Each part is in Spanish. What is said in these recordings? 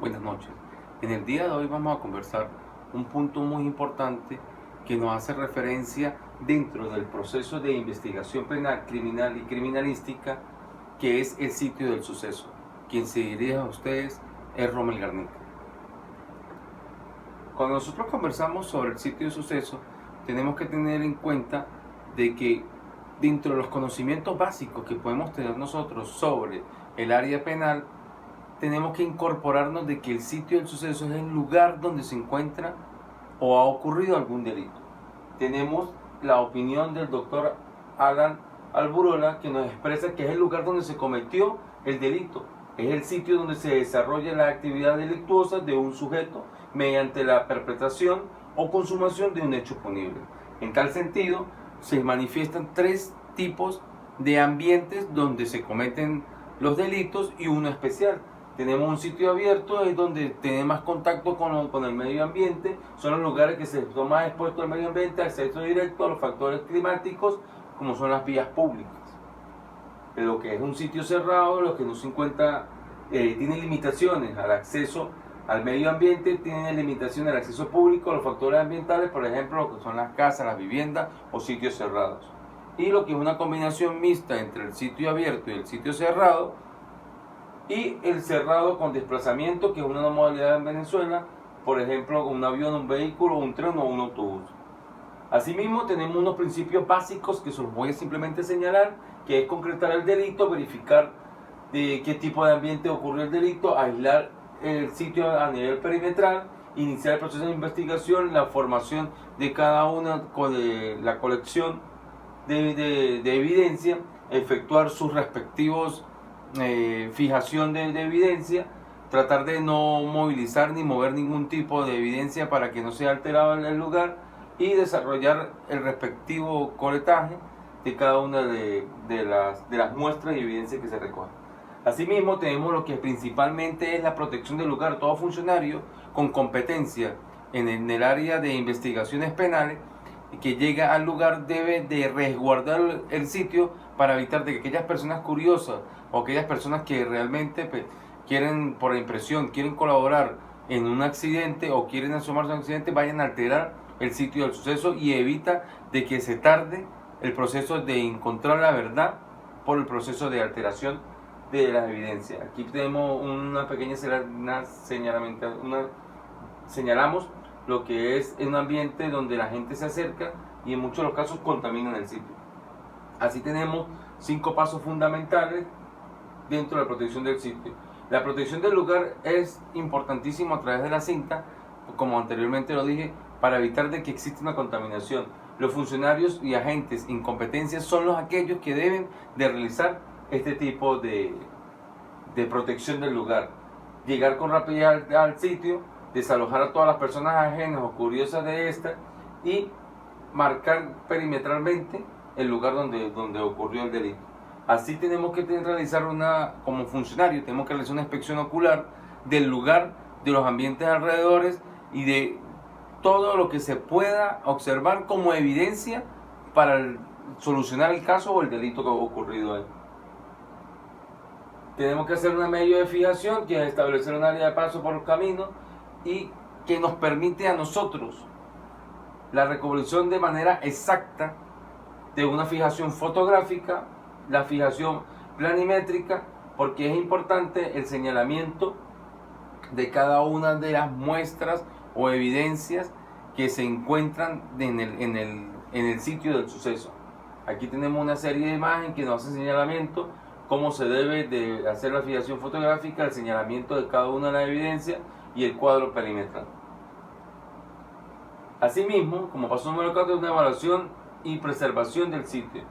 Buenas noches. En el día de hoy vamos a conversar un punto muy importante que nos hace referencia dentro del proceso de investigación penal, criminal y criminalística, que es el sitio del suceso. Quien se dirige a ustedes es Rommel Garnica. Cuando nosotros conversamos sobre el sitio del suceso, tenemos que tener en cuenta de que dentro de los conocimientos básicos que podemos tener nosotros sobre el área penal, tenemos que incorporarnos de que el sitio del suceso es el lugar donde se encuentra o ha ocurrido algún delito. Tenemos la opinión del doctor Alan Alburola, que nos expresa que es el lugar donde se cometió el delito. Es el sitio donde se desarrolla la actividad delictuosa de un sujeto mediante la perpetración o consumación de un hecho punible. En tal sentido, se manifiestan tres tipos de ambientes donde se cometen los delitos y uno especial. Tenemos un sitio abierto, es donde tiene más contacto con el medio ambiente, son los lugares que se están más expuestos al medio ambiente, acceso directo a los factores climáticos, como son las vías públicas. Lo que es un sitio cerrado, lo que no se encuentra, tiene limitaciones al acceso al medio ambiente, tiene limitaciones al acceso público, a los factores ambientales, por ejemplo, lo que son las casas, las viviendas o sitios cerrados. Y lo que es una combinación mixta entre el sitio abierto y el sitio cerrado, y el cerrado con desplazamiento, que es una modalidad en Venezuela, por ejemplo, un avión, un vehículo, un tren o un autobús. Asimismo, tenemos unos principios básicos que se los voy a simplemente señalar, que es concretar el delito, verificar de qué tipo de ambiente ocurrió el delito, aislar el sitio a nivel perimetral, iniciar el proceso de investigación, la formación de cada una, la colección de evidencia, efectuar sus respectivos fijación de evidencia, tratar de no movilizar ni mover ningún tipo de evidencia para que no sea alterado el lugar y desarrollar el respectivo coletaje de cada una de las muestras y evidencias que se recogen. Asimismo, tenemos lo que principalmente es la protección del lugar. Todo funcionario con competencia en el área de investigaciones penales que llega al lugar debe de resguardar el sitio para evitar de que aquellas personas curiosas o aquellas personas que realmente quieren, por impresión, quieren colaborar en un accidente o quieren asomarse a un accidente, vayan a alterar el sitio del suceso, y evita de que se tarde el proceso de encontrar la verdad por el proceso de alteración de la evidencia. Aquí tenemos una pequeña señalamos lo que es un ambiente donde la gente se acerca y en muchos de los casos contaminan el sitio. Así tenemos 5 pasos fundamentales dentro de la protección del sitio. La protección del lugar es importantísimo a través de la cinta, como anteriormente lo dije, para evitar de que exista una contaminación. Los funcionarios y agentes incompetencias son los aquellos que deben de realizar este tipo de protección del lugar. Llegar con rapidez al sitio, desalojar a todas las personas ajenas o curiosas de esta y marcar perimetralmente el lugar donde ocurrió el delito. Así tenemos que realizar como funcionario, tenemos que realizar una inspección ocular del lugar, de los ambientes alrededores y de todo lo que se pueda observar como evidencia para solucionar el caso o el delito que ha ocurrido ahí. Tenemos que hacer una medio de fijación, que es establecer un área de paso por el camino y que nos permite a nosotros la recolección de manera exacta de una fijación fotográfica, la fijación planimétrica, porque es importante el señalamiento de cada una de las muestras o evidencias que se encuentran en el sitio del suceso. Aquí tenemos una serie de imágenes que nos hacen señalamiento, cómo se debe de hacer la fijación fotográfica, el señalamiento de cada una de las evidencias y el cuadro perimetral. Asimismo, como paso número 4, una evaluación y preservación del sitio.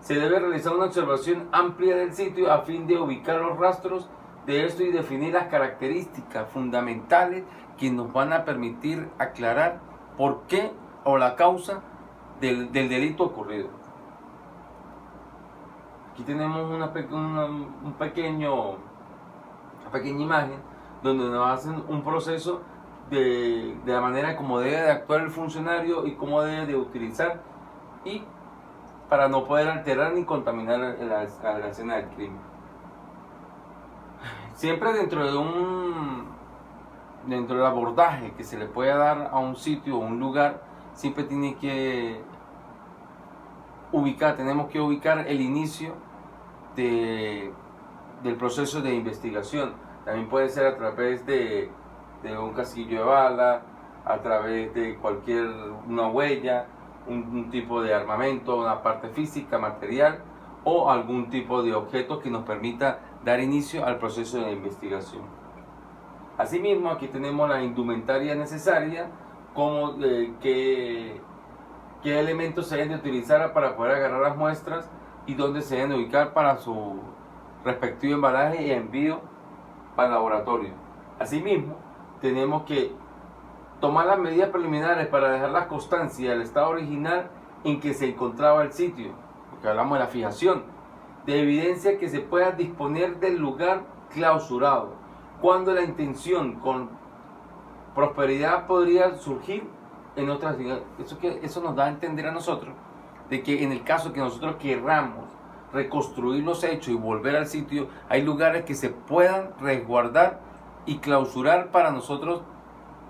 Se debe realizar una observación amplia del sitio a fin de ubicar los rastros de esto y definir las características fundamentales que nos van a permitir aclarar por qué o la causa del delito ocurrido. Aquí tenemos una pequeña imagen donde nos hacen un proceso de la manera como debe de actuar el funcionario y cómo debe de utilizar, y para no poder alterar ni contaminar la escena del crimen. Siempre dentro de dentro del abordaje que se le pueda dar a un sitio o un lugar, siempre tiene que tenemos que ubicar el inicio del proceso de investigación. También puede ser a través de un casquillo de bala, a través de una huella, un tipo de armamento, una parte física, material, o algún tipo de objeto que nos permita dar inicio al proceso de investigación. Asimismo, aquí tenemos la indumentaria necesaria, como qué elementos se deben de utilizar para poder agarrar las muestras y dónde se deben ubicar para su respectivo embalaje y envío para el laboratorio. Asimismo, tenemos que tomar las medidas preliminares para dejar la constancia del estado original en que se encontraba el sitio, porque hablamos de la fijación, de evidencia que se pueda disponer del lugar clausurado, cuando la intención con prosperidad podría surgir en otras ciudades. Eso nos da a entender a nosotros de que en el caso que nosotros querramos reconstruir los hechos y volver al sitio, hay lugares que se puedan resguardar y clausurar para nosotros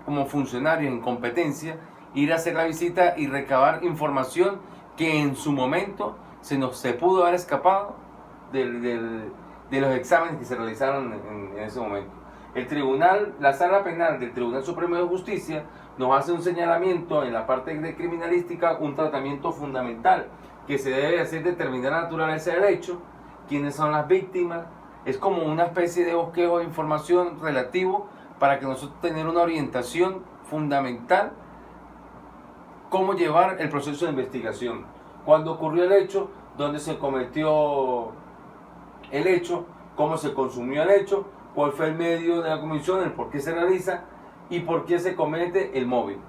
como funcionarios en competencia, ir a hacer la visita y recabar información que en su momento se pudo haber escapado de los exámenes que se realizaron en ese momento. La sala penal del Tribunal Supremo de Justicia nos hace un señalamiento en la parte de criminalística, un tratamiento fundamental que se debe hacer, determinar la naturaleza del hecho, quiénes son las víctimas. Es como una especie de bosquejo de información relativo para que nosotros tener una orientación fundamental cómo llevar el proceso de investigación. Cuándo ocurrió el hecho, dónde se cometió el hecho, cómo se consumió el hecho, cuál fue el medio de la comisión, el por qué se realiza y por qué se comete el móvil.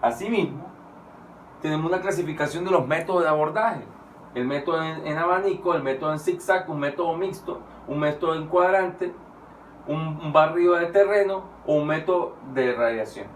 Asimismo, tenemos una clasificación de los métodos de abordaje. El método en abanico, el método en zigzag, un método mixto, un método en cuadrante, un barrido de terreno o un método de radiación.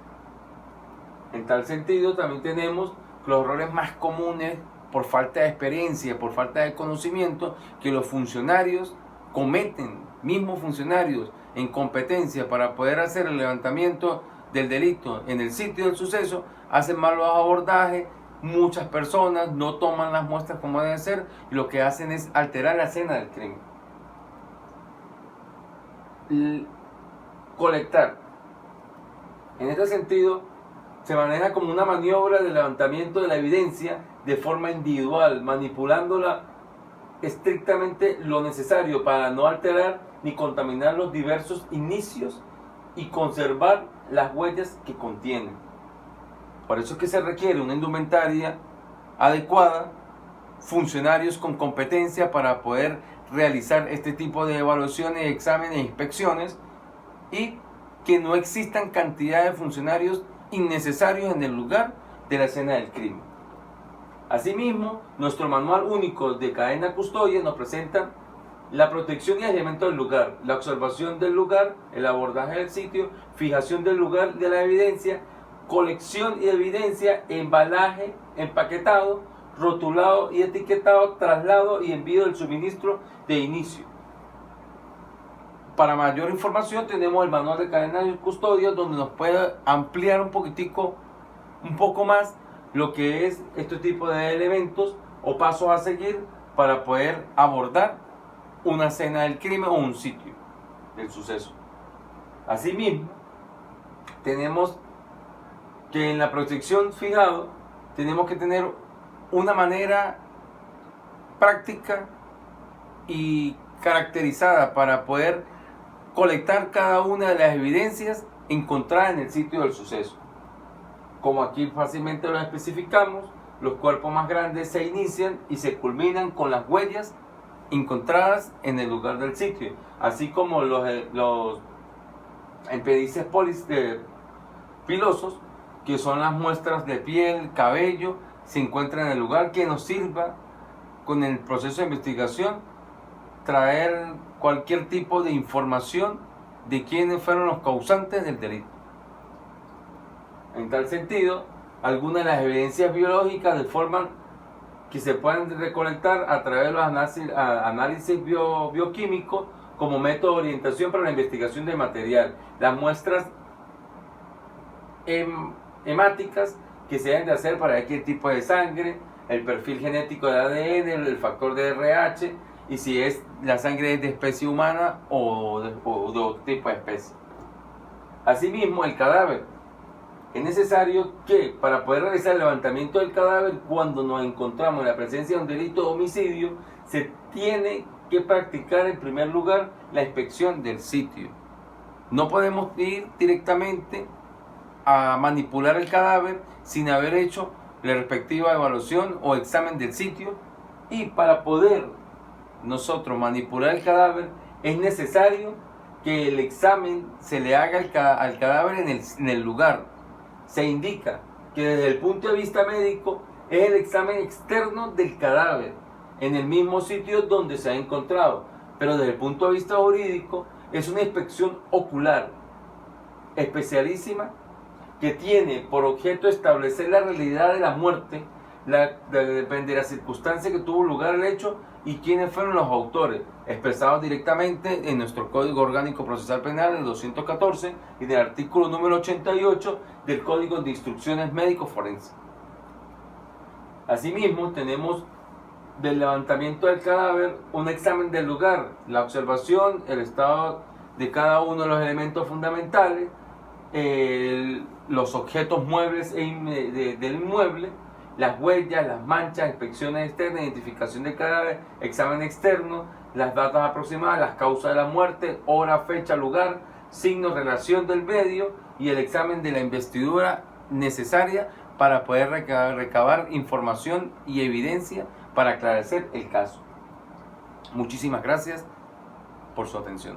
En tal sentido, también tenemos los errores más comunes por falta de experiencia, por falta de conocimiento, que los funcionarios cometen, mismos funcionarios en competencia para poder hacer el levantamiento del delito en el sitio del suceso, hacen malos abordajes, muchas personas no toman las muestras como deben ser y lo que hacen es alterar la escena del crimen. Colectar. En este sentido, se maneja como una maniobra de levantamiento de la evidencia de forma individual, manipulándola estrictamente lo necesario para no alterar ni contaminar los diversos inicios y conservar las huellas que contienen. Por eso es que se requiere una indumentaria adecuada, funcionarios con competencia para poder realizar este tipo de evaluaciones, exámenes e inspecciones, y que no existan cantidad de funcionarios innecesarios en el lugar de la escena del crimen. Asimismo, nuestro manual único de cadena custodia nos presenta la protección y aislamiento del lugar, la observación del lugar, el abordaje del sitio, fijación del lugar de la evidencia, colección y evidencia, embalaje, empaquetado, rotulado y etiquetado, traslado y envío del suministro de inicio. Para mayor información tenemos el manual de cadena de custodia, donde nos puede ampliar un poco más lo que es este tipo de elementos o pasos a seguir para poder abordar una escena del crimen o un sitio del suceso. Asimismo, tenemos que en la protección fijado tenemos que tener una manera práctica y caracterizada para poder colectar cada una de las evidencias encontradas en el sitio del suceso. Como aquí fácilmente lo especificamos, los cuerpos más grandes se inician y se culminan con las huellas encontradas en el lugar del sitio, así como los empedices pilosos, que son las muestras de piel, cabello, se encuentran en el lugar, que nos sirva con el proceso de investigación traer cualquier tipo de información de quiénes fueron los causantes del delito. En tal sentido, algunas de las evidencias biológicas de forma que se pueden recolectar a través de los análisis bioquímicos como método de orientación para la investigación del material. Las muestras hemáticas que se deben de hacer para ver qué tipo de sangre, el perfil genético de ADN, el factor de RH y si es la sangre es de especie humana o de otro tipo de especie. Asimismo, el cadáver. Es necesario que para poder realizar el levantamiento del cadáver, cuando nos encontramos en la presencia de un delito de homicidio, se tiene que practicar en primer lugar la inspección del sitio. No podemos ir directamente a manipular el cadáver sin haber hecho la respectiva evaluación o examen del sitio, y para poder nosotros manipular el cadáver es necesario que el examen se le haga al cadáver en el lugar. Se indica que desde el punto de vista médico es el examen externo del cadáver en el mismo sitio donde se ha encontrado, pero desde el punto de vista jurídico es una inspección ocular especialísima que tiene por objeto establecer la realidad de la muerte, depende de la circunstancia que tuvo lugar el hecho y quiénes fueron los autores, expresados directamente en nuestro Código Orgánico Procesal Penal, el 214, y en el artículo número 88 del Código de Instrucciones Médico Forense. Asimismo, tenemos del levantamiento del cadáver un examen del lugar, la observación, el estado de cada uno de los elementos fundamentales, los objetos muebles del inmueble, las huellas, las manchas, inspecciones externas, identificación del cadáver, examen externo, las datas aproximadas, las causas de la muerte, hora, fecha, lugar, signo, relación del medio y el examen de la investidura necesaria para poder recabar información y evidencia para aclarecer el caso. Muchísimas gracias por su atención.